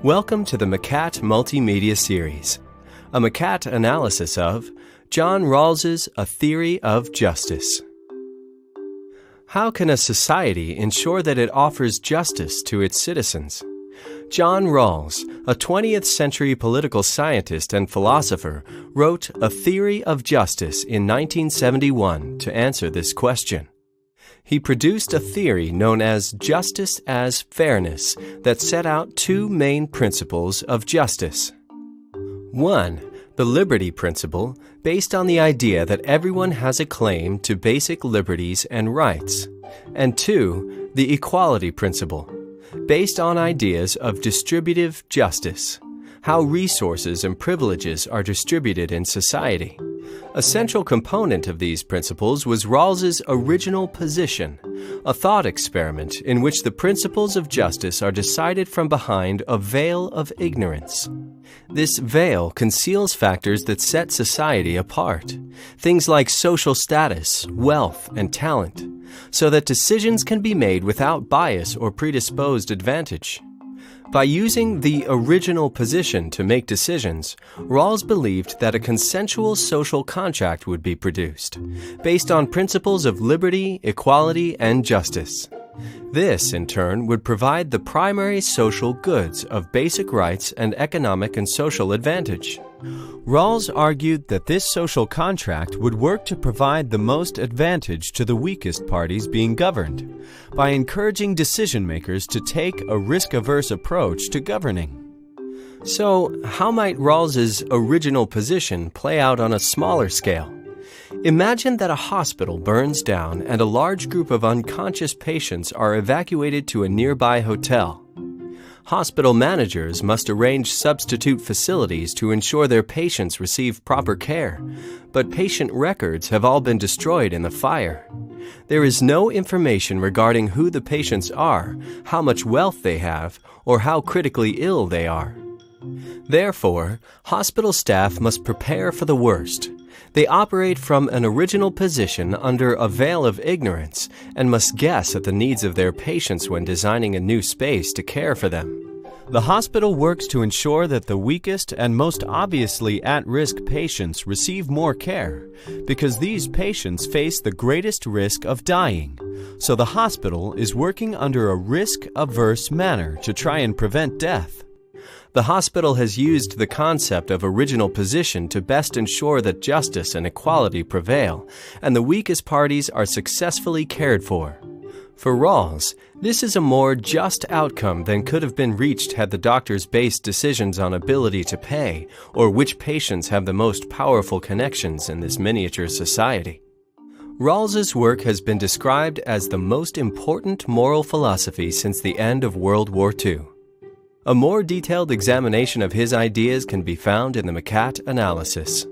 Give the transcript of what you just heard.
Welcome to the McCat Multimedia Series, a McCat analysis of John Rawls's A Theory of Justice. How can a society ensure that it offers justice to its citizens? John Rawls, a 20th century political scientist and philosopher, wrote A Theory of Justice in 1971 to answer this question. He produced a theory known as justice as fairness that set out two main principles of justice. 1. The liberty principle, based on the idea that everyone has a claim to basic liberties and rights. And 2. The equality principle, based on ideas of distributive justice, how resources and privileges are distributed in society. A central component of these principles was Rawls's original position, a thought experiment in which the principles of justice are decided from behind a veil of ignorance. This veil conceals factors that set society apart, things like social status, wealth, and talent, so that decisions can be made without bias or predisposed advantage. By using the original position to make decisions, Rawls believed that a consensual social contract would be produced, based on principles of liberty, equality, and justice. This, in turn, would provide the primary social goods of basic rights and economic and social advantage. Rawls argued that this social contract would work to provide the most advantage to the weakest parties being governed, by encouraging decision-makers to take a risk-averse approach to governing. So, how might Rawls's original position play out on a smaller scale? Imagine that a hospital burns down and a large group of unconscious patients are evacuated to a nearby hotel. Hospital managers must arrange substitute facilities to ensure their patients receive proper care, but patient records have all been destroyed in the fire. There is no information regarding who the patients are, how much wealth they have, or how critically ill they are. Therefore, hospital staff must prepare for the worst. They operate from an original position under a veil of ignorance and must guess at the needs of their patients when designing a new space to care for them. The hospital works to ensure that the weakest and most obviously at-risk patients receive more care, because these patients face the greatest risk of dying. So the hospital is working under a risk-averse manner to try and prevent death. The hospital has used the concept of original position to best ensure that justice and equality prevail, and the weakest parties are successfully cared for. For Rawls, this is a more just outcome than could have been reached had the doctors based decisions on ability to pay, or which patients have the most powerful connections in this miniature society. Rawls's work has been described as the most important moral philosophy since the end of World War II. A more detailed examination of his ideas can be found in the McCat analysis.